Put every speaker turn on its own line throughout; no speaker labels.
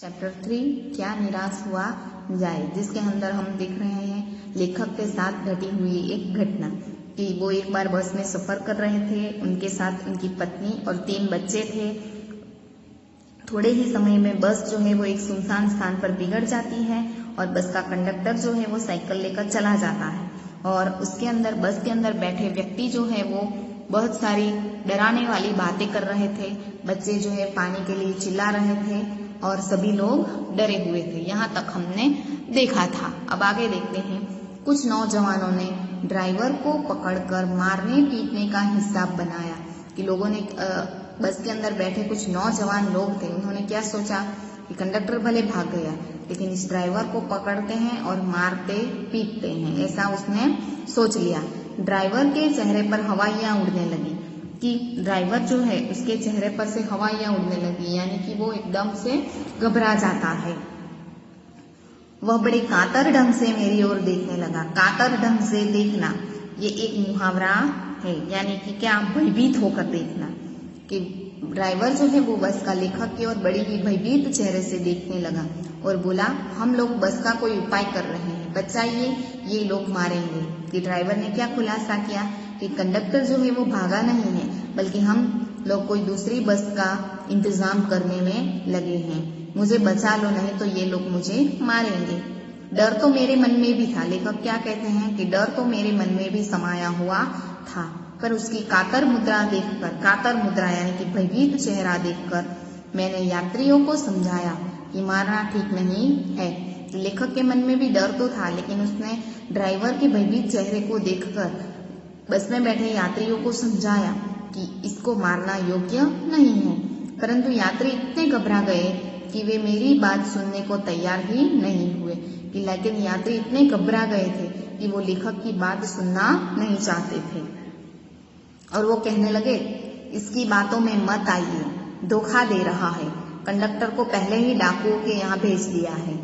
Chapter 3 क्या निराश हुआ जाए, जिसके अंदर हम देख रहे हैं लेखक के साथ घटी हुई एक घटना कि वो एक बार बस में सफर कर रहे थे। उनके साथ उनकी पत्नी और 3 बच्चे थे। थोड़े ही समय में बस जो है वो एक सुनसान स्थान पर बिगड़ जाती है और बस का कंडक्टर जो है वो साइकिल लेकर चला जाता है और उसके अंदर बस के अंदर बैठे व्यक्ति जो है वो बहुत सारी डराने वाली बातें कर रहे थे। बच्चे जो है पानी के लिए चिल्ला रहे थे और सभी लोग डरे हुए थे। यहाँ तक हमने देखा था। अब आगे देखते हैं। कुछ नौजवानों ने ड्राइवर को पकड़कर मारने पीटने का हिसाब बनाया कि लोगों ने बस के अंदर बैठे कुछ नौजवान लोग थे। उन्होंने क्या सोचा कि कंडक्टर भले भाग गया लेकिन इस ड्राइवर को पकड़ते हैं और मारते पीटते हैं, ऐसा उसने सोच लिया। ड्राइवर के चेहरे पर हवाइयां उड़ने लगी कि ड्राइवर जो है उसके चेहरे पर से हवाइयां उड़ने लगी, यानी कि वो एकदम से घबरा जाता है। वह बड़े कातर ढंग से मेरी ओर देखने लगा। कातर ढंग से देखना ये एक मुहावरा है, यानी कि क्या, भयभीत होकर देखना। कि ड्राइवर जो है वो बस का लेखक की ओर बड़ी ही भयभीत चेहरे से देखने लगा और बोला, हम लोग बस का कोई उपाय कर रहे हैं, बचाइए, ये लोग मारेंगे। कि ड्राइवर ने क्या खुलासा किया कि कंडक्टर जो है वो भागा नहीं है, बल्कि हम लोग कोई दूसरी बस का इंतजाम करने में लगे हैं। मुझे बचा लो, नहीं तो ये लोग मुझे मारेंगे। डर तो मेरे मन में भी था। लेखक क्या कहते हैं कि डर तो मेरे मन में भी समाया हुआ था, पर उसकी कातर मुद्रा देखकर, कातर मुद्रा यानी कि भयभीत चेहरा देखकर मैंने यात्रियों को समझाया कि मारना ठीक नहीं है। लेखक के मन में भी डर तो था, लेकिन उसने ड्राइवर के भयभीत चेहरे को देखकर बस में बैठे यात्रियों को समझाया कि इसको मारना योग्य नहीं है। परंतु यात्री इतने घबरा गए कि वे मेरी बात सुनने को तैयार ही नहीं हुए। लेकिन यात्री इतने घबरा गए थे कि वो लेखक की बात सुनना नहीं चाहते थे और वो कहने लगे, इसकी बातों में मत आइए, धोखा दे रहा है, कंडक्टर को पहले ही डाकुओं के यहाँ भेज दिया है।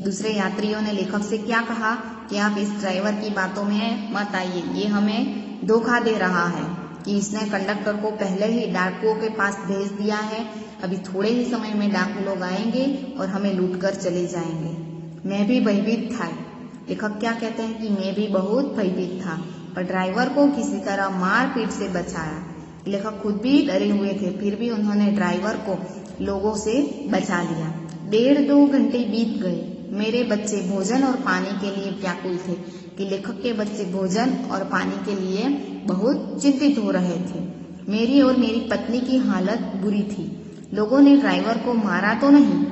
दूसरे यात्रियों ने लेखक से क्या कहा कि आप इस ड्राइवर की बातों में मत आइए, ये हमें धोखा दे रहा है कि इसने कंडक्टर को पहले ही डाकुओं के पास भेज दिया है। अभी थोड़े ही समय में डाकू लोग आएंगे और हमें लूट कर चले जाएंगे। मैं भी भयभीत था। लेखक क्या कहते हैं कि मैं भी बहुत भयभीत था, पर ड्राइवर को किसी तरह मार पीट से बचाया। लेखक खुद भी डरे हुए थे, फिर भी उन्होंने ड्राइवर को लोगों से बचा लिया। 1.5-2 घंटे बीत गए। मेरे बच्चे भोजन और पानी के लिए व्याकुल थे कि लेखक के बच्चे भोजन और पानी के लिए बहुत चिंतित हो रहे थे। मेरी और मेरी पत्नी की हालत बुरी थी। लोगों ने ड्राइवर को मारा तो नहीं,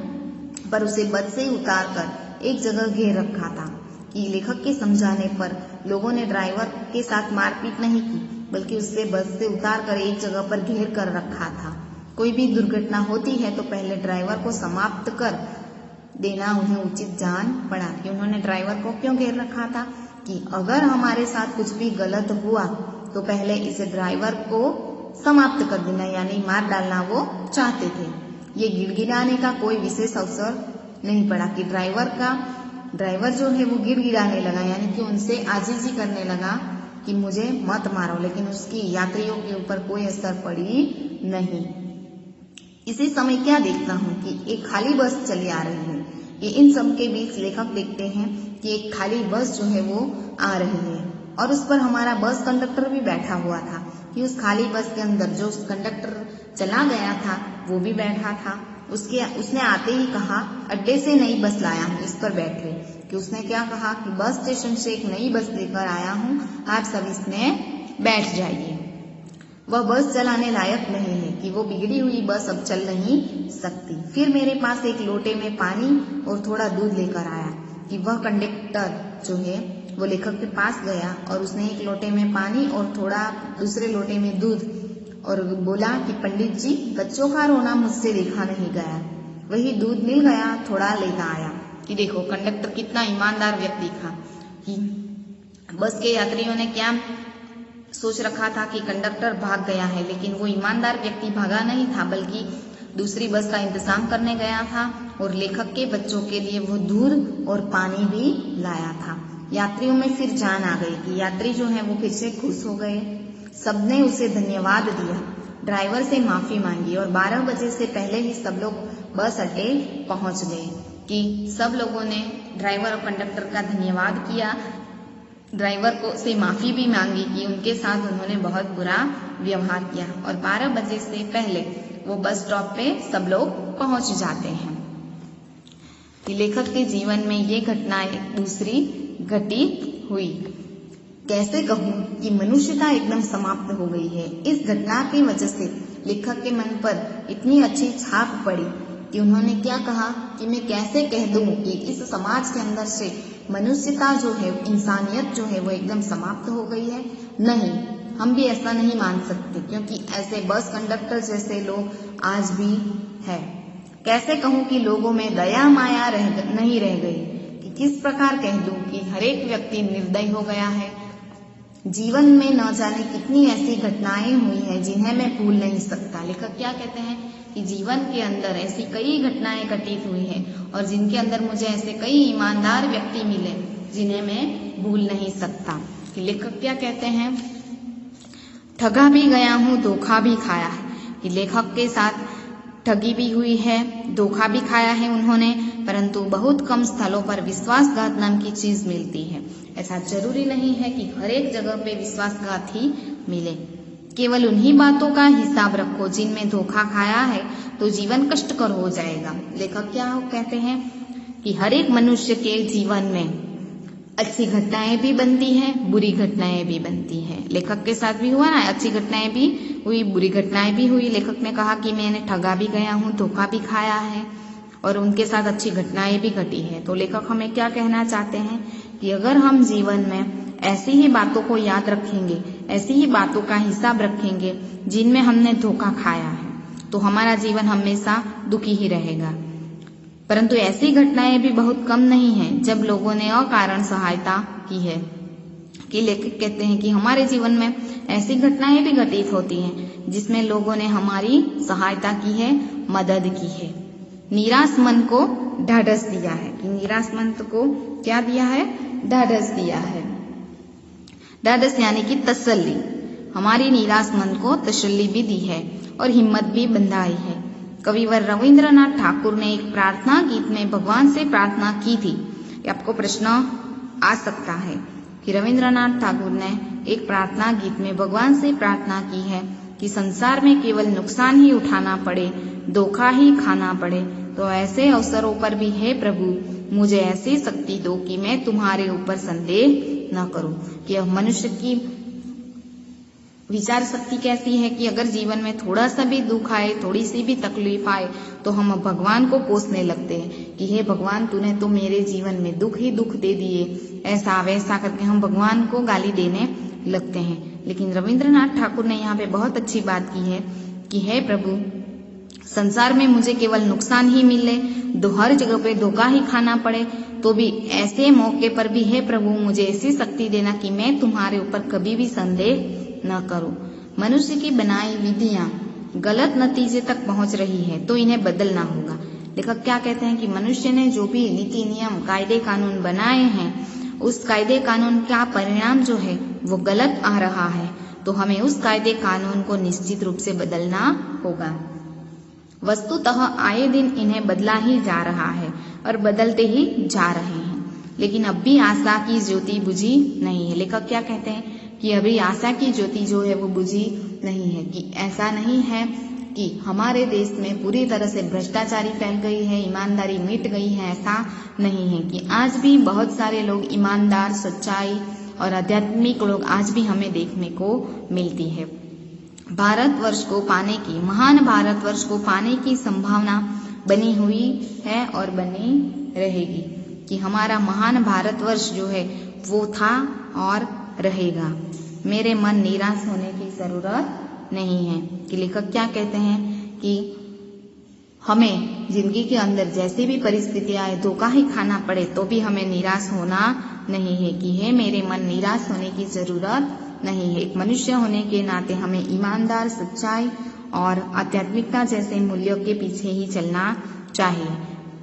पर उसे बस से उतारकर एक जगह घेर रखा था। कि लेखक के समझाने पर लोगों ने ड्राइवर के साथ मारपीट नहीं की, बल्कि उससे बस से उतारकर एक जगह पर घेर कर रखा था। कोई भी दुर्घटना होती है तो पहले ड्राइवर को समाप्त कर देना उन्हें उचित जान पड़ा। कि उन्होंने ड्राइवर को क्यों घेर रखा था कि अगर हमारे साथ कुछ भी गलत हुआ तो पहले इसे ड्राइवर को समाप्त कर देना, यानी मार डालना वो चाहते थे। ये गिड़गिड़ाने का कोई विशेष अवसर नहीं पड़ा कि ड्राइवर जो है वो गिड़गिड़ाने लगा, यानी कि उनसे आजीजी करने लगा कि मुझे मत मारो, लेकिन उसकी यात्रियों के ऊपर कोई असर पड़ी नहीं। इसी समय क्या देखता हूँ कि एक खाली बस चली आ रही है। ये इन सब के बीच लेखक देखते हैं कि एक खाली बस जो है वो आ रही है और उस पर हमारा बस कंडक्टर भी बैठा हुआ था। कि उस खाली बस के अंदर जो उस कंडक्टर चला गया था वो भी बैठा था। उसने आते ही कहा, अड्डे से नई बस लाया हूँ, इस पर बैठे। कि उसने क्या कहा कि बस स्टेशन से एक नई बस लेकर आया हूँ, आप सब इसमें बैठ जाइए। वह बस चलाने लायक नहीं है कि वो बिगड़ी हुई बस अब चल नहीं सकती। फिर मेरे पास एक लोटे में पानी और थोड़ा दूध लेकर आया। कि वह कंडक्टर जो है वो लेखक के पास गया और उसने एक लोटे में पानी और थोड़ा दूसरे लोटे में दूध और बोला कि पंडित जी, बच्चों का रोना मुझसे देखा नहीं गया। वही दूध मिल गया, थोड़ा लेता आया। कि देखो कंडक्टर कितना ईमानदार व्यक्ति था। कि बस के यात्रियों ने क्या सोच रखा था कि कंडक्टर भाग गया है, लेकिन वो ईमानदार व्यक्ति भागा नहीं था, बल्कि दूसरी बस का इंतजाम करने गया था और लेखक के बच्चों के लिए वो दूध और पानी भी लाया था। यात्रियों में फिर जान आ गई कि यात्री जो है वो फिर से खुश हो गए। सबने उसे धन्यवाद दिया, ड्राइवर से माफी मांगी और 12 बजे से पहले ही सब लोग बस अड्डे पहुंच गए कि सब लोगों ने ड्राइवर और कंडक्टर का धन्यवाद किया, ड्राइवर को से माफी भी मांगी कि उनके साथ उन्होंने बहुत बुरा व्यवहार किया। और 12 बजे से पहले वो बस स्टॉप पे सब लोग पहुंच जाते हैं। कि लेखक के जीवन में ये घटना एक दूसरी घटी हुई। कैसे कहूँ कि मनुष्यता एकदम समाप्त हो गई है। इस घटना की वजह से लेखक के मन पर इतनी अच्छी छाप पड़ी कि उन्होंने क्या कहा कि मैं कैसे कह दूं कि इस समाज के अंदर से मनुष्यता जो है, इंसानियत जो है वो एकदम समाप्त हो गई है। नहीं, हम भी ऐसा नहीं मान सकते, क्योंकि ऐसे बस कंडक्टर जैसे लोग आज भी है। कैसे कहूँ कि लोगों में दया माया नहीं रह गई। कि किस प्रकार कह दूं कि हर एक व्यक्ति निर्दयी हो गया है। जीवन में न जाने कितनी ऐसी घटनाएं हुई हैं जिन्हें मैं भूल नहीं सकता। लेखक क्या कहते हैं कि जीवन के अंदर ऐसी कई घटनाएं घटित हुई हैं और जिनके अंदर मुझे ऐसे कई ईमानदार व्यक्ति मिले जिन्हें मैं भूल नहीं सकता। कि लेखक क्या कहते हैं, ठगा भी गया हूँ, धोखा भी खाया है। कि लेखक के साथ ठगी भी हुई है, धोखा भी खाया है उन्होंने, परंतु बहुत कम स्थलों पर विश्वासघात नाम की चीज मिलती है। ऐसा जरूरी नहीं है कि हर एक जगह पे विश्वासघात ही मिले। केवल उन्हीं बातों का हिसाब रखो जिनमें धोखा खाया है, तो जीवन कष्टकर हो जाएगा। लेखक क्या कहते हैं कि हर एक मनुष्य के जीवन में अच्छी घटनाएं भी बनती हैं, बुरी घटनाएं भी बनती हैं। लेखक के साथ भी हुआ ना, अच्छी घटनाएं भी हुई, बुरी घटनाएं भी हुई। लेखक ने कहा कि मैंने ठगा भी गया हूँ, धोखा भी खाया है और उनके साथ अच्छी घटनाएं भी घटी है। तो लेखक हमें क्या कहना चाहते हैं कि अगर हम जीवन में ऐसी ही बातों को याद रखेंगे, ऐसी ही बातों का हिसाब रखेंगे जिनमें हमने धोखा खाया है, तो हमारा जीवन हमेशा दुखी ही रहेगा। परंतु ऐसी घटनाएं भी बहुत कम नहीं हैं जब लोगों ने अकारण सहायता की है। कि लेखक कहते हैं कि हमारे जीवन में ऐसी घटनाएं भी घटित होती हैं जिसमें लोगों ने हमारी सहायता की है, मदद की है। निराश मन को ढाढ़स दिया है। कि निराश मन को क्या दिया है, ढाढ़स दिया है। ढाढ़स यानी कि तसल्ली। हमारी निराश मन को तसल्ली भी दी है और हिम्मत भी बंधाई है। कविवर रविंद्रनाथ ठाकुर ने एक प्रार्थना गीत में भगवान से प्रार्थना की थी। आपको प्रश्न आ सकता है कि रविंद्रनाथ ठाकुर ने एक प्रार्थना गीत में भगवान से प्रार्थना की है कि संसार में केवल नुकसान ही उठाना पड़े, धोखा ही खाना पड़े, तो ऐसे अवसरों पर भी हे प्रभु मुझे ऐसी शक्ति दो कि मैं तुम्हारे ऊपर संदेह न करूं। कि मनुष्य की विचार शक्ति कैसी है कि अगर जीवन में थोड़ा सा भी दुख आए, थोड़ी सी भी तकलीफ आए, तो हम भगवान को कोसने लगते हैं कि हे भगवान तूने तो मेरे जीवन में दुख ही दुख दे दिए, ऐसा वैसा करके हम भगवान को गाली देने लगते हैं। लेकिन रविंद्रनाथ ठाकुर ने यहाँ पे बहुत अच्छी बात की है कि हे प्रभु संसार में मुझे केवल नुकसान ही मिले, हर जगह पे धोखा ही खाना पड़े, तो भी ऐसे मौके पर भी हे प्रभु मुझे ऐसी शक्ति देना कि मैं तुम्हारे ऊपर कभी भी संदेह न करूं। मनुष्य की बनाई विधियां गलत नतीजे तक पहुंच रही है तो इन्हें बदलना होगा। लेखक क्या कहते हैं कि मनुष्य ने जो भी नीति नियम कायदे कानून बनाए हैं, उस कायदे कानून का परिणाम जो है वो गलत आ रहा है, तो हमें उस कायदे कानून को निश्चित रूप से बदलना होगा। वस्तुतः आए दिन इन्हें बदला ही जा रहा है और बदलते ही जा रहे हैं, लेकिन अब भी आशा की ज्योति बुझी नहीं है। लेखक क्या कहते हैं कि अभी आशा की ज्योति जो है वो बुझी नहीं है। कि ऐसा नहीं है कि हमारे देश में पूरी तरह से भ्रष्टाचारी फैल गई है, ईमानदारी मिट गई है, ऐसा नहीं है। कि आज भी बहुत सारे लोग ईमानदार, सच्चाई और आध्यात्मिक लोग आज भी हमें देखने को मिलती है। भारतवर्ष को पाने की, महान भारतवर्ष को पाने की संभावना बनी हुई है और बनी रहेगी। कि हमारा महान भारतवर्ष जो है वो था और रहेगा। मेरे मन निराश होने की जरूरत नहीं है। कि लेखक क्या कहते हैं कि हमें जिंदगी के अंदर जैसी भी परिस्थितियां आए, धोखा ही खाना पड़े, तो भी हमें निराश होना नहीं है। कि हे मेरे मन निराश होने की जरूरत नहीं है। एक मनुष्य होने के नाते हमें ईमानदार, सच्चाई और आध्यात्मिकता जैसे मूल्यों के पीछे ही चलना चाहिए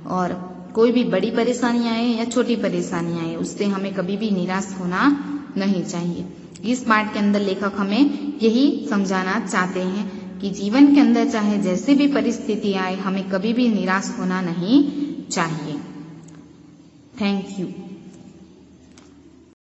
और कोई भी बड़ी परेशानी आए या छोटी परेशानी आए उससे हमें कभी भी निराश होना नहीं चाहिए। इस पाठ के अंदर लेखक हमें यही समझाना चाहते हैं कि जीवन के अंदर चाहे जैसे भी परिस्थिति आए, हमें कभी भी निराश होना नहीं चाहिए। Thank you.